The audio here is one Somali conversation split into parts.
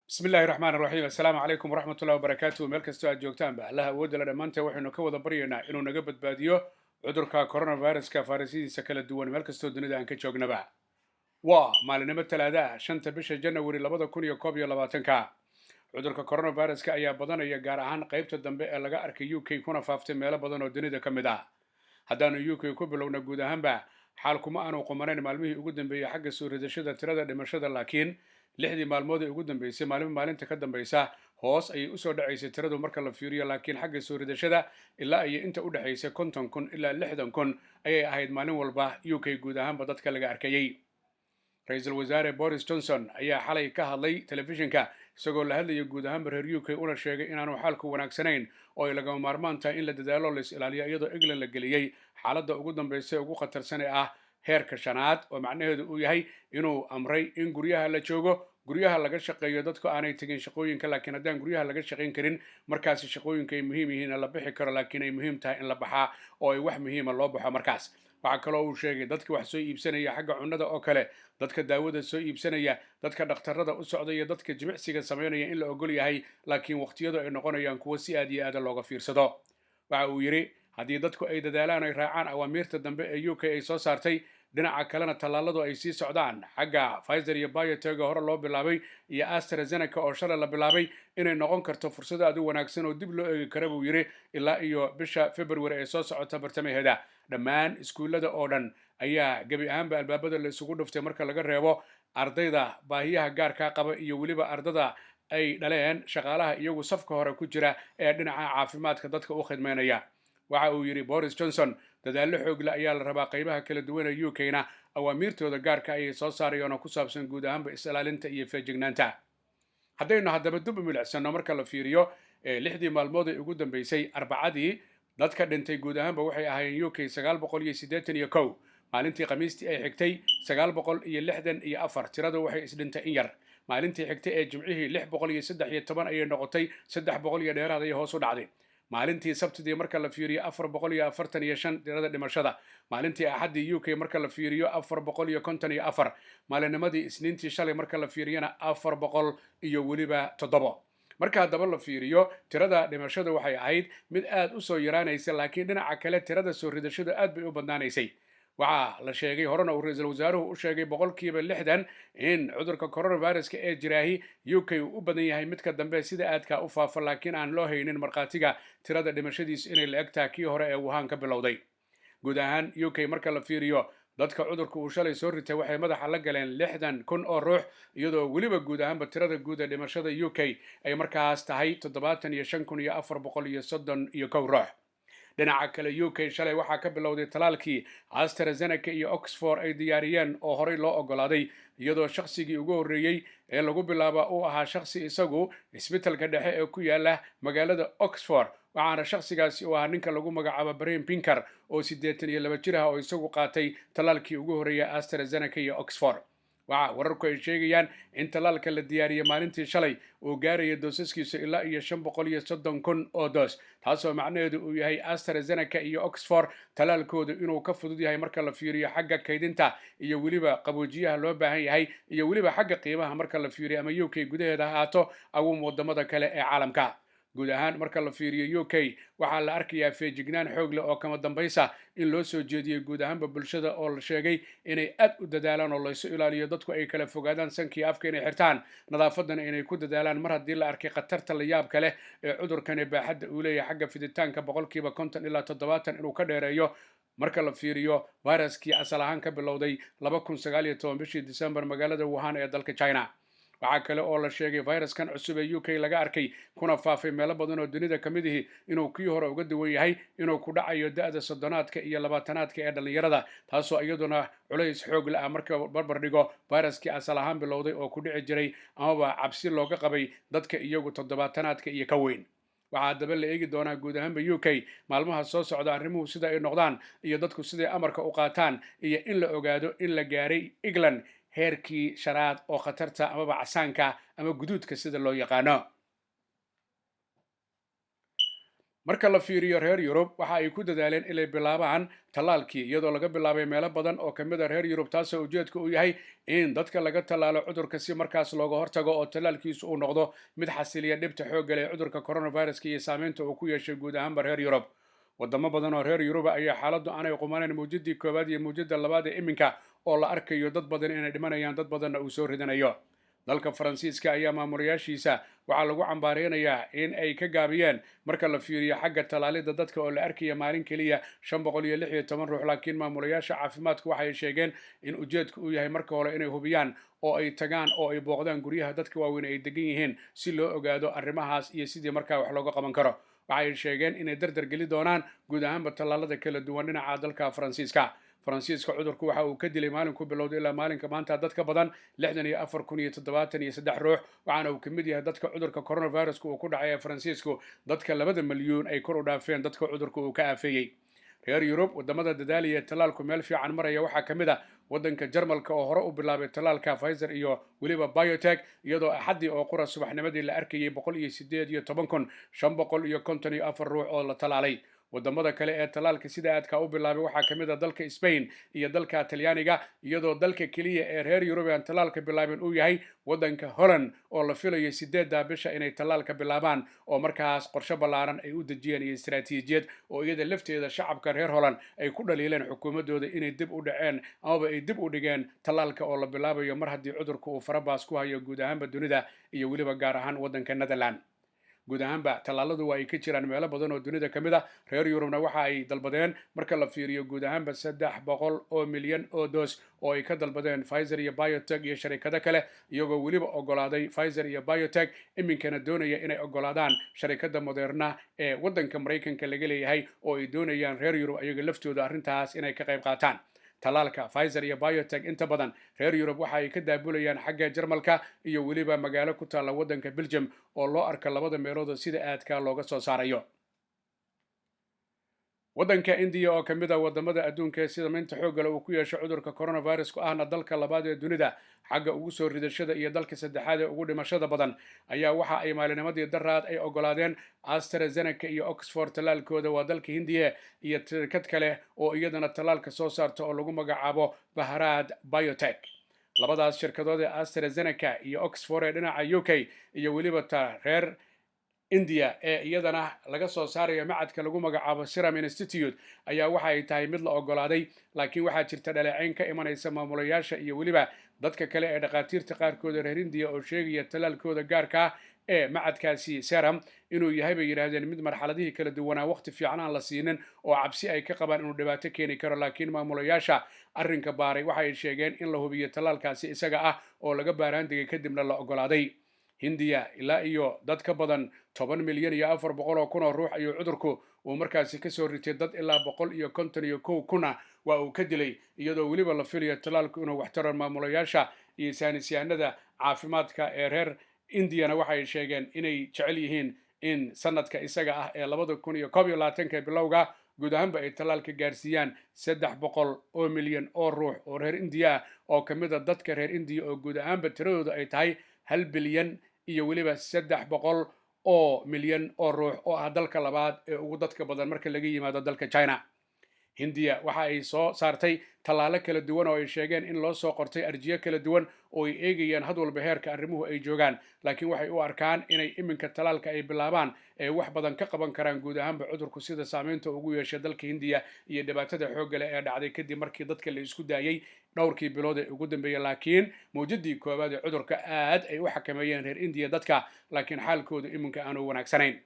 بسم الله الرحمن الرحيم السلام عليكم ورحمة الله وبركاته meel kastoo aad joogtaan ba allaha awoodda la dhammaantay waxaynu ka wada baryaynaa inuu naga badbaadiyo cudurka coronaviruska faarisidiisa kala duwan meel kastoo dunida aan ka joognaba waa maalinimo talaada ah shanta bisha janawari 2021 cudurka coronaviruska ayaa badanaya gaar ahaan qaybta dambe ee laga arkay UK kuna faaftay meelo badan oo dunida ka mid ah haddaanu UK ku bilowna guud ahaanba xaalkuma aanu qumanayn maalmihii ugu dambeeyey xagga soo ridashada tirada dhimashada laakiin lixdii maalmood ee ugu dambeysay maalinta ka dambaysa hoos ayay usoo dhacaysay tiradu marka la fiiriyo laakiin xagga soo ridashada ilaa iyo inta u dhexaysay 50,000 ilaa 60,000 ayay ahayd maalin walba UK guud ahaanba dadka laga arkayay ra-iisul wasaare boris johnson ayaa xalay ka hadlay telefishinka isagoo la hadlaya guud ahaanba reer UK una sheegay inaanu xaalku wanaagsanayn oo ay lagama maarmaan tahay in la dadaalo la is ilaaliyo iyadoo England la geliyey xaaladda ugu dambaysa ee ugu khatarsan ee ah heerka shanaad oo macnaheedu uu yahay inuu amray in guryaha la joogo guryaha laga shaqeeyo dadku aanay tegin shaqooyinka laakiin haddaan guryaha laga shaqayn karin markaasi shaqooyinka ay muhiim yihiin la bixi karo laakiin ay muhiim tahay in la baxaa oo ay wax muhiima loo baxo markaas waxaa kaloo uu sheegay dadka wax soo iibsanaya xagga cunnada oo kale dadka daawada soo iibsanaya dadka dhakhtarada u socdaya dadka jimicsiga samaynaya in la ogol yahay laakiin waqtiyadu ay noqonayaan kuwo si aad iyo aad looga fiirsado waxa uu yidhi haddii dadku ay dadaalaan ay raacaan awaamiirta dambe ee UK ay soo saartay dhinaca kalena tallaaladu ay sii socdaan xagga Pfizer iyo BioNTech hore loo bilaabay iyo AstraZeneca oo shalay la bilaabay inay noqon karto fursad aad u wanaagsan oo dib loo eegi kara buu yidhi ilaa iyo bisha February ee soo socota bartamaheeda dhammaan iskuullada oo dhan ayaa gebi ahaanba albaabada la isugu dhuftay marka laga reebo ardayda baahiyaha gaarka qaba iyo weliba ardada ay dhaleen shaqaalaha iyagu safka hore ku jira ee dhinaca caafimaadka dadka u khidmaynaya waxa uu yidhi boris johnson dadaallo xoogle ayaa la rabaa qaybaha kala duwan ee UK-na awaamiirtooda gaarka ayay soo saarayaan oo ku saabsan guud ahaanba is-ilaalinta iyo feejignaanta haddaynu haddaba dib u milicsano marka la fiiriyo lixdii maalmood ee ugu dambeysay arbacadii dadka dhintay guud ahaanba waxay ahaayeen UK 981 maalintii khamiistii ay xigtay 964 tiradu waxay isdhintay in yar maalintii xigtay ee jimcihii 613 ayay noqotay 300 iyo dheeraad ayay hoos u dhacday maalintii sabtidii marka la fiiriyo 445 tirada dhimashada maalintii axaddii UK marka la fiiriyo 454 maalinimadii isniintii shalay marka la fiiriyana 400 iyo weliba 7 marka haddaba la fiiriyo tirada dhimashada waxay ahayd mid aad u soo yaraanaysa laakiin dhinaca kale tirada soo ridashada aad bay u badnaanaysay waxaa la sheegay horena uu ra-iisul wasaaruhu u sheegay 60% in cudurka coronaviruska ee jiraahi UK uu u badan yahay midka dambe sida aadka u faafa laakiin aan loo haynin markhaatiga tirada dhimashadiisu inay la egtaa kii hore ee Wuhan ka bilowday guud ahaan UK marka la fiiriyo dadka cudurka uu shalay soo ritay waxay madaxa la galeen 60,000 oo ruux iyadoo weliba guud ahaanba tirada guud ee dhimashada UK ay markaas tahay 75,431 ruux dhinaca kale UK shalay waxaa ka bilowday talaalkii AstraZeneca iyo Oxford ay diyaariyeen oo horey loo ogolaaday iyadoo shakhsigii ugu horreeyey ee lagu bilaaba uu ahaa shakhsi isagu isbitaalka dhexe ee ku yaala magaalada Oxford waxaana shakhsigaasi uu ahaa ninka lagu magacaabo Brian Pinker oo 82 jir ah oo isagu qaatay talaalkii ugu horreeyay AstraZeneca iyo Oxford waxa wararku ay sheegayaan in talaalka la diyaariyay maalintii shalay uu gaaraya doosaskiisa ilaa iyo 530,000 oo doos taasoo macnaheedu uu yahay AstraZeneca iyo Oxford talaalkoodu inuu ka fudud yahay marka la fiiriyo xagga kaydinta iyo weliba qaboojiyaha loo baahan yahay iyo weliba xagga qiimaha marka la fiiriyo ama UK gudaheeda ahaato awum wadamada kale ee caalamka guud ahaan marka la fiiriyo UK waxaa la arkayaa feejignaan xoog leh oo kama dambaysa in loo soo jeediyey guud ahaanba bulshada oo la sheegay inay aad u dadaalaan oo laysu ilaaliyo dadku ay kala fogaadaan sankii afka inay xirtaan nadaafadana inay ku dadaalaan mar haddii la arkay khatarta la yaabka leh ee cudurkan ee baaxadda uu leeyahay xagga fiditaanka 50% ilaa 70 inuu ka dheereeyo marka la fiiriyo viruskii asal ahaan ka bilowday 2019 bishii December magaalada Wuhan ee dalka China waxaa kale oo la sheegay viruskan cusub ee UK laga arkay kuna faafay meelo badan oo dunida ka mid ihi inuu kii hore uga duwan yahay inuu ku dhacayo da'da soddonaadka iyo labaatanaadka ee dhalinyarada taasoo iyaduna culays xoog leh marka barbar dhigo viruskii asal ahaan bilowday oo ku dhici jiray amaba cabsi looga qabay dadka iyagu toddobaatanaadka iyo ka weyn waxaa daba la eegi doonaa guud ahaanba UK maalmaha soo socda arrimuhu sida ay noqdaan iyo dadku siday amarka u qaataan iyo in la ogaado in la gaaray England heerkii sharaad oo khatarta amaba casaanka ama guduudka sida loo yaqaano marka la fiiriyo reer yurub waxa ay ku dadaaleen inay bilaabaan tallaalkii iyadoo laga bilaabay meelo badan oo ka mid a reer yurub taasoo ujeedka u yahay in dadka laga tallaalo cudurka si markaas looga hortago oo tallaalkiisu uu noqdo mid xasiliya dhibta xoogga leh cudurka coronaviruska iyo saameynta uu ku yeeshay guud ahaanba reer yurub wadamo badan oo reer yuruba ayaa xaaladdu aanay qumaneen mawjadii koowaad iyo mawjada labaad ee iminka oo la arkayo dad badan inay dhimanayaan dad badanna uu soo ridanayo dalka faransiiska ayaa maamulayaashiisa waxaa lagu cambaareynayaa in ay ka gaabiyeen marka la fiiriyo xagga tallaalidda dadka oo la arkaya maalin keliya 516 ruux laakiin maamulayaasha caafimaadku waxay sheegeen in ujeedku uu yahay marka hore inay hubiyaan oo ay tagaan oo ay booqdaan guryaha dadka waaweyn ay degan yihiin si loo ogaado arrimahaas iyo sidii markaa wax looga qaban karo waxay sheegeen inay dardar geli doonaan guud ahaanba tallaalada kala duwan dhinaca dalka faransiiska cudurku waxa uu ka dilay maalinku bilowday ilaa maalinka maanta dadka badan 64,773 ruux waxaana uu ka mid yahay dadka cudurka coronaviruska uu ku dhacay ee faransiisku dadka 2 milyuun ay kor u dhaafeen dadka cudurka uu ka aafeeyey reer yurub wadamada dadaalaya tallaalku meel fiican maraya waxaa ka mid ah waddanka jarmalka oo hore u bilaabay tallaalka Pfizer iyo weliba BioNTech iyadoo axadii oo qura subaxnimadii la arkayay 118,554 ruux oo la tallaalay wadamada kale ee tallaalka sida aadka u bilaabay waxaa ka mid ah dalka Spain iyo dalka Talyaaniga iyadoo dalka kaliya ee reer Yurub aan tallaalka bilaabin uu yahay waddanka Holland oo la filayo 8 bisha inay tallaalka bilaabaan oo markaas qorshe ballaaran ay u dejiyeen iyo istiraatiijiyad oo iyada lafteeda shacabka reer Holland ay ku dhaliileen xukuumadooda inay dib u dhaceen ama ay dib u dhigeen tallaalka oo la bilaabayo mar haddii cudurku uu farabaas ku hayo guud ahaanba dunida iyo weliba gaar ahaan waddanka Netherlands guud ahaanba tallaaladu waa ay ka jiraan meelo badan oo dunida ka mid ah reer yurubna waxa ay dalbadeen marka la fiiriyo guud ahaanba 300 milyan oo doos oo ay ka dalbadeen Pfizer iyo BioNTech iyo sharikado kale iyagoo weliba ogolaaday Pfizer iyo BioNTech iminkana doonaya inay ogolaadaan sharikada Moderna ee waddanka Mareykanka laga leeyahay oo ay doonayaan reer yurub ayaga laftooda arrintaas inay ka qayb qaataan tallaalka Pfizer iyo BioNTech inta badan reer yurub waxa ay ka daabulayaan xagga Jarmalka iyo weliba magaalo ku taala waddanka Belgium oo loo arka labada meelood sida aadka looga soo saarayo waddanka India oo ka mid ah wadamada adduunka ee sida meenta xoogga leh uu ku yeesho cudurka coronavirus ahna dalka labaad ee dunida xagga ugu soo ridashada iyo dalka saddexaad ee ugu dhimashada badan ayaa waxa ay maalinimadii daraad ay ogolaadeen AstraZeneca iyo Oxford tallaalkooda waa dalka Hindiya iyo shirkad kale oo iyadana tallaalka soo saarta oo lagu magacaabo Bharat Biotech labadaas shirkadood ee AstraZeneca iyo Oxford ee dhinaca UK iyo weliba reer India ee iyadana laga soo saarayo macadka lagu magacaabo Serum Institute ayaa waxa ay tahay mid la ogolaaday laakiin waxaa jirta dhaleecayn ka imanaysa maamulayaasha iyo weliba dadka kale ee dhaqaatiirta qaarkood reer India oo sheegaya tallaalkooda gaarka ah ee macadkaasi Serum inuu yahay bay yiraahdeen mid marxaladihii kala duwanaa waqti fiican aan la siinin oo cabsi ay ka qabaan inuu dhibaato keeni karo laakiin maamulayaasha arrinka baaray waxa ay sheegeen in la hubiyo tallaalkaasi isaga ah oo laga baaraan digay kadibna la ogolaaday Hindiya ilaa iyo dad ka badan 10 milyan iyo 400 kun oo ruux ayuu cudurku uu markaasi ka soo ritay dad ilaa 151 kun waa uu ka dilay iyadoo weliba la filayo tallaalku inuu waxtaro maamulayaasha iyo saynisyahanada caafimaadka ee reer Indiyana waxay sheegeen inay jecel yihiin in sanadka isaga ah ee 2021 bilowga guud ahaanba ay tallaalka gaarsiiyaan 300 milyan oo ruux oo reer Indiya oo ka mid ah dadka reer Indiya oo guud ahaanba tiradooda ay tahay 1 bilyan iyo weliba 300 milyan oo ruux oo ah dalka labaad ee ugu dadka badan marka laga yimaado dalka China Hindiya waxa ay soo saartay tallaalo kala duwan oo ay sheegeen in loo soo qortay arjiyo kala duwan oo ay eegayaan had walba heerka arrimuhu ay joogaan laakiin waxay u arkaan inay iminka tallaalka ay bilaabaan ee wax badan ka qaban karaan guud ahaanba cudurku sida saameynta ugu yeeshay dalka Hindiya iyo dhibaatada xoogga leh ee dhacday kadib markii dadka la isku daayay dhowrkii bilood ee ugu dambeeyay laakiin mawjadii koowaad ee cudurka aad ay u xakameeyeen reer Hindiya dadka laakiin xaalkoodu iminka aanu wanaagsanayn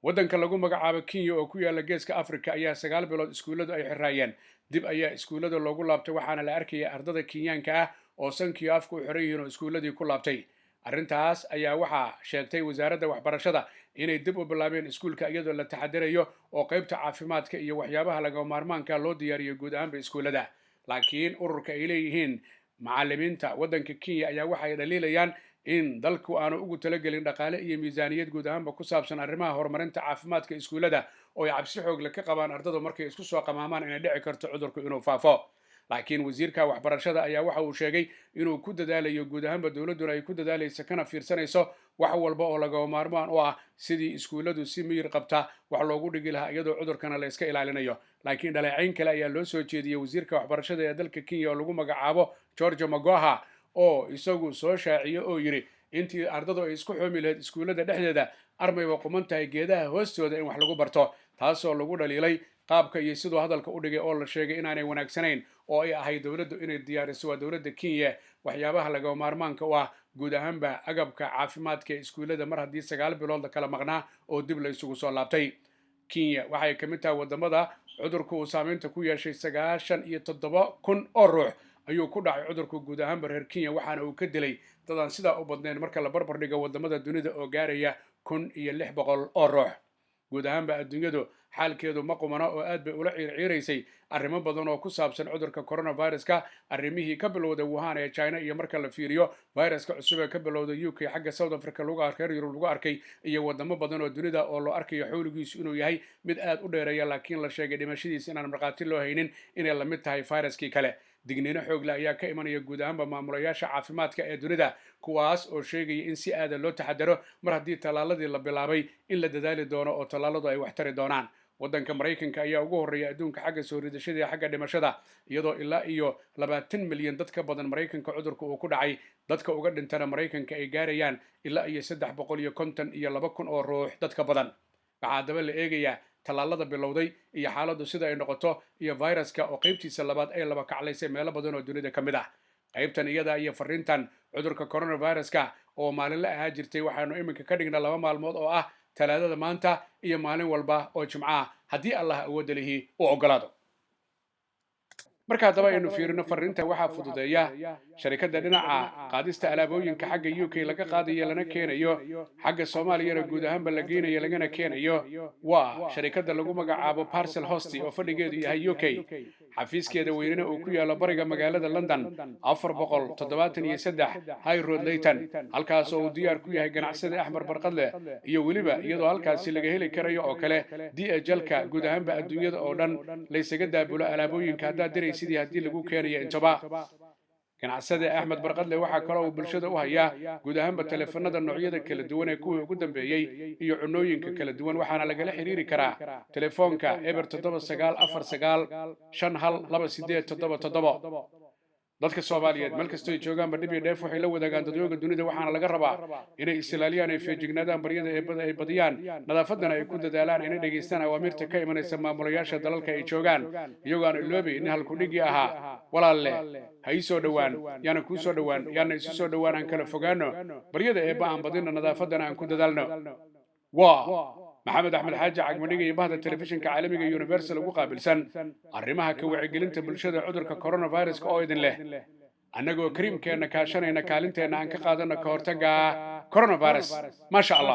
waddanka lagu magacaabo Kenya oo ku yaala geeska Afrika ayaa 9 bilood iskuuladu ay xiraayeen dib ayaa iskuulada loogu laabtay waxaana la arkayay ardada Kenyaanka ah oo sankii afku u xiran yihiin oo iskuuladii ku laabtay arrintaas ayaa waxa sheegtay wasaaradda waxbarashada inay dib u bilaabeen iskuulka iyadoo la taxadirayo oo qaybta caafimaadka iyo waxyaabaha laga maarmaanka loo diyaariyo guud ahaanba iskuulada laakiin ururka ay leeyihiin macallimiinta waddanka Kenya ayaa waxay dhaliilayaan in dalku aanu ugu talagelin dhaqaale iyo miisaaniyad guud ahaanba ku saabsan arrimaha horumarinta caafimaadka iskuulada oo ay cabsi xoog leh ka qabaan ardadu markay isku soo qamaamaan inay dhici karto cudurku inuu faafo laakiin wasiirka waxbarashada ayaa waxa uu sheegay inuu ku dadaalayo guud ahaanba dowladduna ay ku dadaalayso kana fiirsanayso wax walba oo lagama maarmaan u ah sidii iskuulladu si miyir qabta wax loogu dhigi lahaa iyadoo cudurkana la iska ilaalinayo. laakiin dhaleecayn kale ayaa loo soo jeediyey wasiirka waxbarashada ee dalka Kenya oo lagu magacaabo George Magoha oo isagu soo shaaciyo oo yiri intii ardadu ay isku xoomi lahayd iskuullada dhexdeeda armayba quman tahay geedaha hoostooda in wax lagu barto, taasoo lagu dhaliilay qaabka iyo sidoo hadalka u dhigay oo la sheegay inaanay wanaagsanayn oo ay ahayd dowladdu inay diyaariso waa dowladda Kenya waxyaabaha lagama maarmaanka u ah guud ahaanba agabka caafimaadka ee iskuullada mar haddii 9 bilood la kala maqnaa oo dib la isugu soo laabtay. Kenya waxay ka mid tahay wadamada cudurku uu saameynta ku yeeshay 97,000 oo ruux ayuu ku dhacay cudurku guud ahaanba reer Kenya waxaana uu ka dilay dadaan sidaa u badnayn marka la barbar dhigo wadamada dunida oo gaaraya 1,600 oo ruux. guud ahaanba adduunyadu xaalkeedu ma qumana oo aad bay ula ciirciiraysay arrimo badan oo ku saabsan cudurka coronaviruska arrimihii ka bilowday Wuhan ee China iyo marka la fiiriyo viruska cusub ee ka bilowday UK xagga South Africa lagu arkay Yurub lagu arkay iyo wadamo badan oo dunida oo loo arkayo xawligiisu inuu yahay mid aad u dheereeya laakiin la sheegay dhimashadiisa inaan marqaati loo haynin inay la mid tahay viruskii kale. digniino xoog leh ayaa ka imanaya guud ahaanba maamulayaasha caafimaadka ee dunida kuwaas oo sheegaya in si aad loo taxadaro mar haddii tallaaladii la bilaabay in la dadaali doono oo tallaaladu ay wax tari doonaan. waddanka Mareykanka ayaa ugu horreeya adduunka xagga soo ridashada iyo xagga dhimashada iyadoo ilaa iyo 20 milyan dad ka badan Mareykanka cudurku uu ku dhacay, dadka uga dhintana Mareykanka ay gaarayaan ilaa iyo 352,000 oo ruux dad ka badan. waxaa daba la eegayaa tallaalada bilowday iyo xaaladdu sida ay noqoto iyo viruska oo qaybtiisa labaad ay laba kaclaysay meelo badan oo dunida ka mid ah. qaybtan iyada iyo fariintan cudurka coronaviruska oo maalinle ahaa jirtay waxaanu iminka ka dhignaa 2 maalmood oo ah talaadada maanta iyo maalin walba oo Jimco ah haddii Allah awoodda lihi uu ogolaado. marka haddaba aynu fiirino fariinta waxaa fududeeya sharikadda dhinaca qaadista alaabooyinka xagga UK laga qaadayo lana keenayo xagga Soomaaliyana guud ahaanba la geynayo lagana keenayo waa sharikadda lagu magacaabo Parcel Host oo fadhigeedu yahay UK. xafiiskeeda weynina uu ku yaalo bariga magaalada London 473 High Road Leyton, halkaas oo uu diyaar ku yahay ganacsade Axmed Barqadle iyo weliba iyadoo halkaasi laga heli karayo oo kale DHL-ka guud ahaanba adduunyada oo dhan la isaga daabulo alaabooyinka hadda sidii haddii lagu keenayo intaba. ganacsade Axmed Barqadle waxaa kaloo uu bulshada u hayaa guud ahaanba taleefanada noocyada kala duwan ee kuwii ugu dambeeyey iyo cunooyinka kala duwan waxaana lagala xiriiri karaa telefoonka eber 7949528277. dadka Soomaaliyeed meel kastoo ay joogaanba dhib iyo dheef waxay la wadaagaan dadweynaha dunida waxaana laga rabaa inay islaaliyaan ay feejignaadaan baryada ay badiyaan nadaafadana ay ku dadaalaan inay dhageystaan awaamirta ka imanaysa maamulayaasha dalalka ay joogaan iyagoo aan iloobi in halku dhigi ahaa walaalle ha ii soo dhowaan yaana kuu soo dhowaan yaana isu soo dhowaan aan kala fogaano baryada eebba aan badino nadaafadana aan ku dadaalno. maxamed axmed xaaji cagmadhiga iyo bahda telefishinka caalamiga Universal ugu qaabilsan arrimaha ka wacyigelinta bulshada cudurka coronaviruska oo idin leh annagoo kariimkeena kaashanayna kaalinteenna aan ka qaadano ka hortagga coronavirus. maasha Allah.